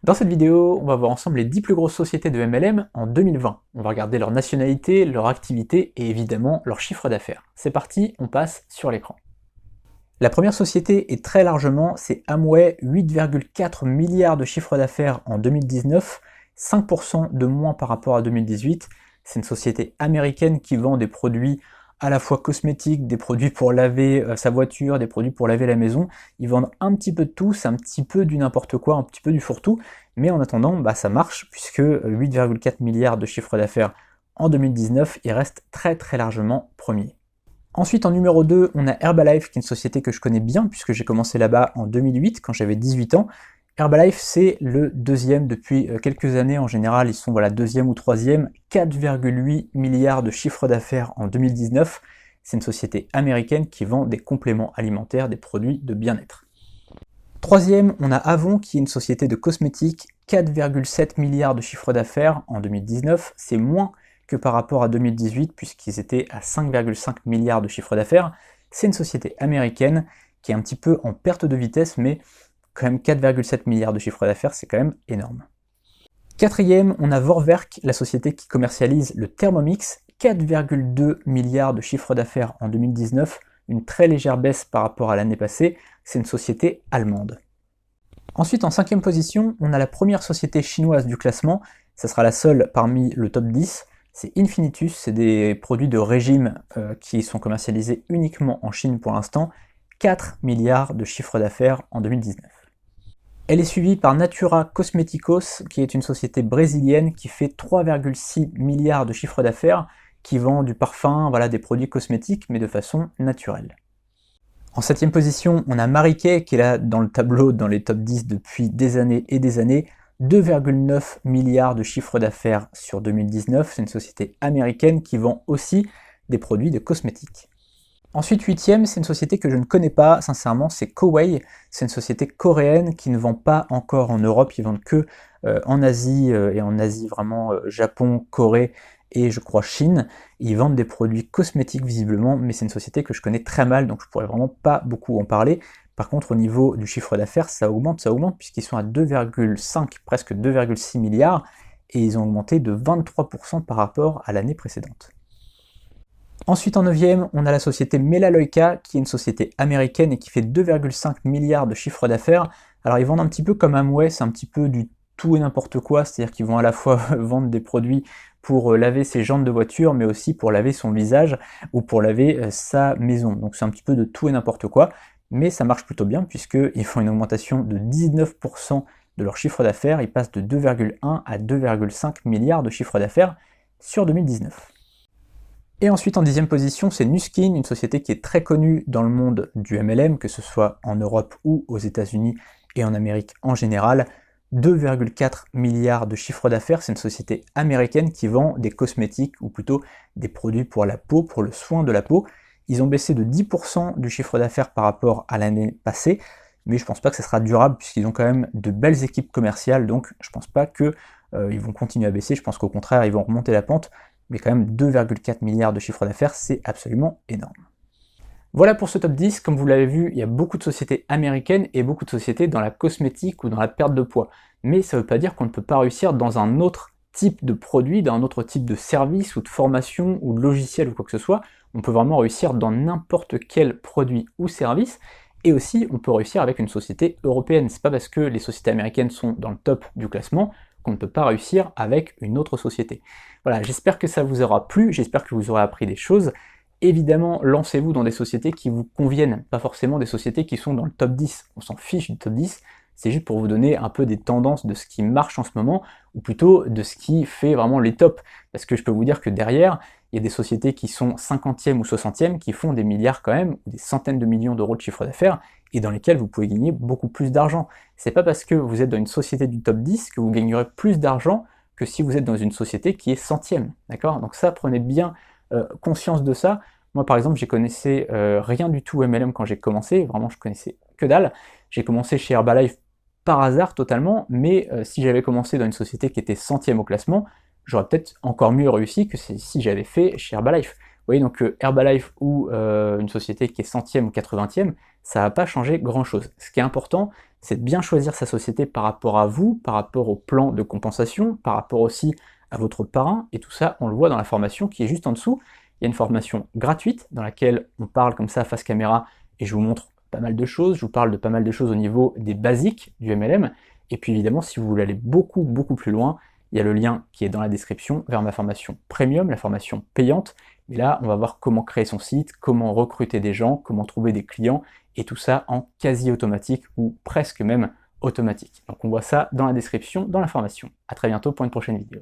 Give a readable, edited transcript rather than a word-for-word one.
Dans cette vidéo, on va voir ensemble les 10 plus grosses sociétés de MLM en 2020. On va regarder leur nationalité, leur activité et évidemment leur chiffre d'affaires. C'est parti, on passe sur l'écran. La première société est très largement, c'est Amway, 8,4 milliards de chiffre d'affaires en 2019, 5% de moins par rapport à 2018. C'est une société américaine qui vend des produits à la fois cosmétiques, des produits pour laver sa voiture, des produits pour laver la maison. Ils vendent un petit peu de tout, c'est un petit peu du n'importe quoi, un petit peu du fourre-tout, mais en attendant, ça marche, puisque 8,4 milliards de chiffre d'affaires en 2019, il reste très très largement premier. Ensuite, en numéro 2, on a Herbalife, qui est une société que je connais bien, puisque j'ai commencé là-bas en 2008, quand j'avais 18 ans. Herbalife, c'est le deuxième depuis quelques années. En général, ils sont deuxième ou troisième. 4,8 milliards de chiffre d'affaires en 2019. C'est une société américaine qui vend des compléments alimentaires, des produits de bien-être. Troisième, on a Avon, qui est une société de cosmétiques. 4,7 milliards de chiffre d'affaires en 2019. C'est moins que par rapport à 2018, puisqu'ils étaient à 5,5 milliards de chiffre d'affaires. C'est une société américaine qui est un petit peu en perte de vitesse, mais quand même 4,7 milliards de chiffre d'affaires, c'est quand même énorme. Quatrième, on a Vorwerk, la société qui commercialise le Thermomix, 4,2 milliards de chiffre d'affaires en 2019, une très légère baisse par rapport à l'année passée, c'est une société allemande. Ensuite, en cinquième position, on a la première société chinoise du classement, ça sera la seule parmi le top 10, c'est Infinitus, c'est des produits de régime qui sont commercialisés uniquement en Chine pour l'instant, 4 milliards de chiffre d'affaires en 2019. Elle est suivie par Natura Cosméticos, qui est une société brésilienne qui fait 3,6 milliards de chiffre d'affaires, qui vend du parfum, des produits cosmétiques, mais de façon naturelle. En septième position, on a Mary Kay, qui est là dans le tableau, dans les top 10 depuis des années et des années, 2,9 milliards de chiffre d'affaires sur 2019, c'est une société américaine qui vend aussi des produits de cosmétiques. Ensuite, huitième, c'est une société que je ne connais pas, sincèrement, c'est Kowei. C'est une société coréenne qui ne vend pas encore en Europe, ils vendent que en Asie, et en Asie vraiment Japon, Corée et je crois Chine. Ils vendent des produits cosmétiques visiblement, mais c'est une société que je connais très mal, donc je pourrais vraiment pas beaucoup en parler. Par contre, au niveau du chiffre d'affaires, ça augmente, puisqu'ils sont à 2,5, presque 2,6 milliards, et ils ont augmenté de 23% par rapport à l'année précédente. Ensuite, en 9e, on a la société Melaleuca, qui est une société américaine et qui fait 2,5 milliards de chiffre d'affaires. Alors, ils vendent un petit peu comme Amway, c'est un petit peu du tout et n'importe quoi, c'est-à-dire qu'ils vont à la fois vendre des produits pour laver ses jantes de voiture, mais aussi pour laver son visage ou pour laver sa maison. Donc, c'est un petit peu de tout et n'importe quoi, mais ça marche plutôt bien puisqu'ils font une augmentation de 19% de leur chiffre d'affaires. Ils passent de 2,1 à 2,5 milliards de chiffre d'affaires sur 2019. Et ensuite, en 10e position, c'est Nuskin, une société qui est très connue dans le monde du MLM, que ce soit en Europe ou aux États-Unis et en Amérique en général. 2,4 milliards de chiffre d'affaires, c'est une société américaine qui vend des cosmétiques, ou plutôt des produits pour la peau, pour le soin de la peau. Ils ont baissé de 10% du chiffre d'affaires par rapport à l'année passée, mais je pense pas que ça sera durable puisqu'ils ont quand même de belles équipes commerciales, donc je pense pas qu'ils vont continuer à baisser, je pense qu'au contraire, ils vont remonter la pente. Mais quand même 2,4 milliards de chiffre d'affaires, c'est absolument énorme. Voilà pour ce top 10, comme vous l'avez vu, il y a beaucoup de sociétés américaines et beaucoup de sociétés dans la cosmétique ou dans la perte de poids. Mais ça ne veut pas dire qu'on ne peut pas réussir dans un autre type de produit, dans un autre type de service ou de formation ou de logiciel ou quoi que ce soit. On peut vraiment réussir dans n'importe quel produit ou service. Et aussi, on peut réussir avec une société européenne. C'est pas parce que les sociétés américaines sont dans le top du classement qu'on ne peut pas réussir avec une autre société. Voilà, j'espère que ça vous aura plu, j'espère que vous aurez appris des choses. Évidemment, lancez-vous dans des sociétés qui vous conviennent, pas forcément des sociétés qui sont dans le top 10. On s'en fiche du top 10, c'est juste pour vous donner un peu des tendances de ce qui marche en ce moment, ou plutôt de ce qui fait vraiment les tops. Parce que je peux vous dire que derrière, il y a des sociétés qui sont 50e ou 60e, qui font des milliards quand même, ou des centaines de millions d'euros de chiffre d'affaires, et dans lesquels vous pouvez gagner beaucoup plus d'argent. C'est pas parce que vous êtes dans une société du top 10 que vous gagnerez plus d'argent que si vous êtes dans une société qui est centième, d'accord? Donc ça, prenez bien conscience de ça. Moi, par exemple, je connaissais rien du tout MLM quand j'ai commencé, vraiment, je connaissais que dalle. J'ai commencé chez Herbalife par hasard totalement, mais si j'avais commencé dans une société qui était centième au classement, j'aurais peut-être encore mieux réussi que si j'avais fait chez Herbalife. voyez donc que Herbalife ou une société qui est centième ou 80e, ça va pas changer grand-chose. Ce qui est important, c'est de bien choisir sa société par rapport à vous, par rapport au plan de compensation, par rapport aussi à votre parrain, et tout ça, on le voit dans la formation qui est juste en dessous. Il y a une formation gratuite dans laquelle on parle comme ça face caméra, et je vous montre pas mal de choses, je vous parle de pas mal de choses au niveau des basiques du MLM, et puis évidemment, si vous voulez aller beaucoup plus loin, il y a le lien qui est dans la description vers ma formation premium, la formation payante. Et là, on va voir comment créer son site, comment recruter des gens, comment trouver des clients, et tout ça en quasi automatique ou presque même automatique. Donc on voit ça dans la description, dans la formation. À très bientôt pour une prochaine vidéo.